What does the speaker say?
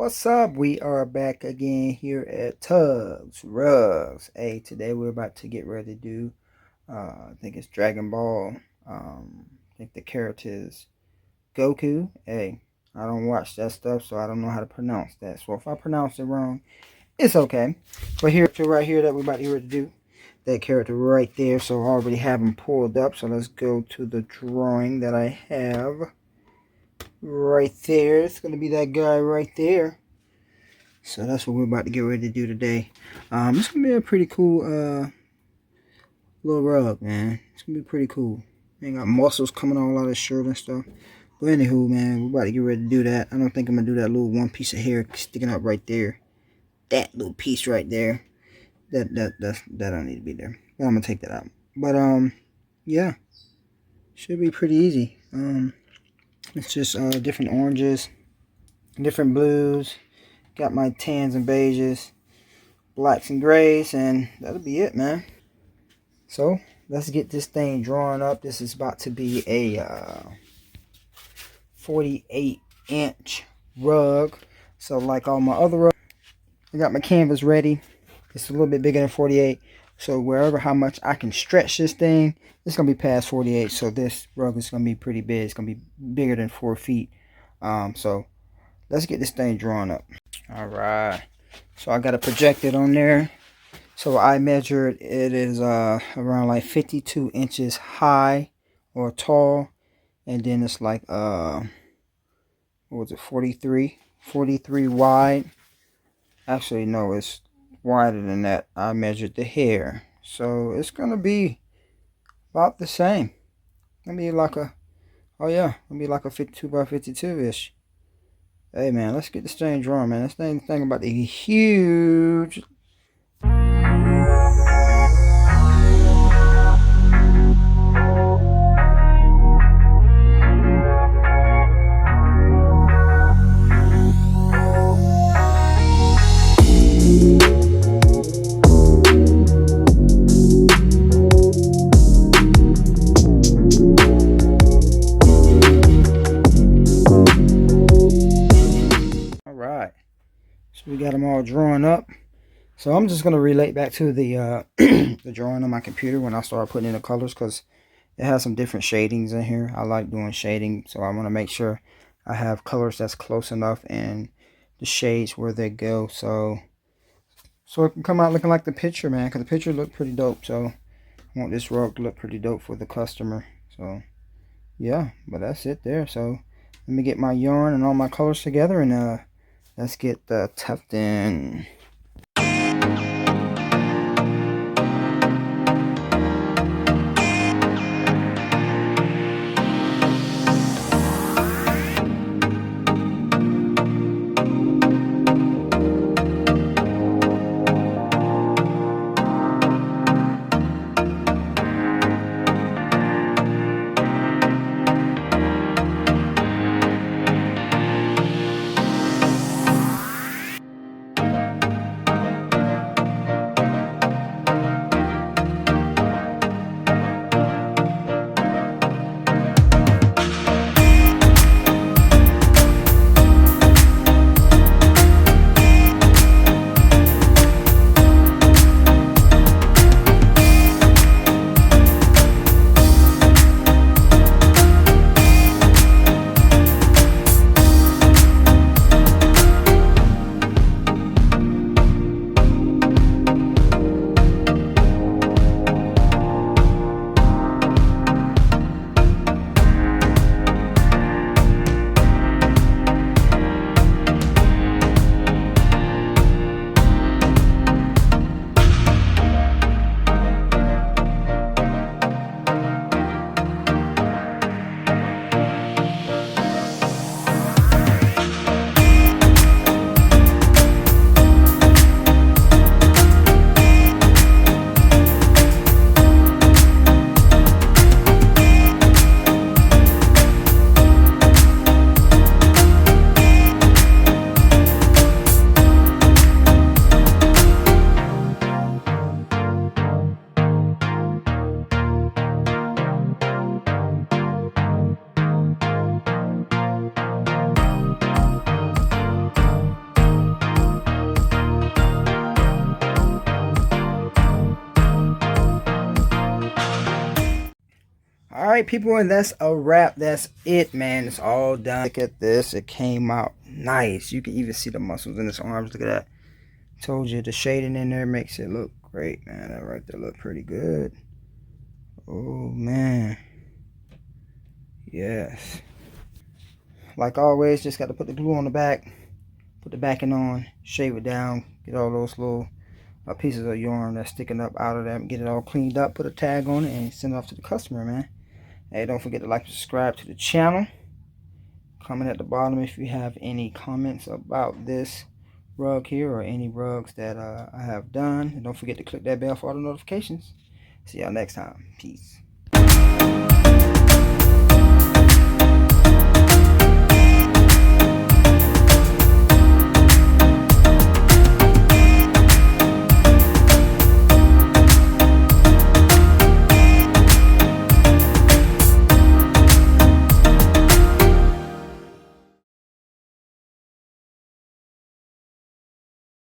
What's up? We are back again here at Tugs Rugs. Hey, today we're about to get ready to do, I think it's Dragon Ball. I think the character is Goku. Hey, I don't watch that stuff, so I don't know how to pronounce that. So if I pronounce it wrong, it's okay. But here, right here that we're about to get ready to do, that character right there. So I already have him pulled up. So let's go to the drawing that I have. Right there, it's gonna be that guy right there. So that's what we're about to get ready to do today. It's gonna be a pretty cool little rug, man. It's gonna be pretty cool. They got muscles coming all out of the shirt and stuff. But anywho, man, we're about to get ready to do that. I don't think I'm gonna do that little one piece of hair sticking up right there. That little piece right there. That don't need to be there. But I'm gonna take that out. But yeah, should be pretty easy. It's just different oranges, different blues. Got my tans and beiges, blacks and grays, and that'll be it, man. So let's get this thing drawn up. This is about to be a 48-inch rug. So like all my other rugs, I got my canvas ready. It's a little bit bigger than 48. So wherever how much I can stretch this thing, it's gonna be past 48. So this rug is gonna be pretty big. It's gonna be bigger than 4 feet. So let's get this thing drawn up. All right. So I got a projector on there. So I measured it is around like 52 inches high or tall, and then it's like what was it, 43 wide. Actually no, it's wider than that. I measured the hair, so it's gonna be about the same. Gonna be like a, oh yeah, gonna be like a 52 by 52 ish. Hey man, let's get this thing drawn, man. This thing about to be huge. So we got them all drawn up. So I'm just gonna relate back to the the drawing on my computer when I start putting in the colors, because it has some different shadings in here. I like doing shading, so I want to make sure I have colors that's close enough and the shades where they go, so it can come out looking like the picture, man. Because the picture looked pretty dope, so I want this rug to look pretty dope for the customer. So yeah, but that's it there. So let me get my yarn and all my colors together, and let's get the tufting. Alright, people, and that's a wrap. That's it, man. It's all done. Look at this. It came out nice. You can even see the muscles in his arms. Look at that. Told you the shading in there makes it look great, man. That right there look pretty good. Oh, man. Yes. Like always, just got to put the glue on the back. Put the backing on. Shave it down. Get all those little pieces of yarn that's sticking up out of that. Get it all cleaned up. Put a tag on it and send it off to the customer, man. Hey, don't forget to like and subscribe to the channel. Comment at the bottom if you have any comments about this rug here or any rugs that I have done. And don't forget to click that bell for all the notifications. See y'all next time. Peace.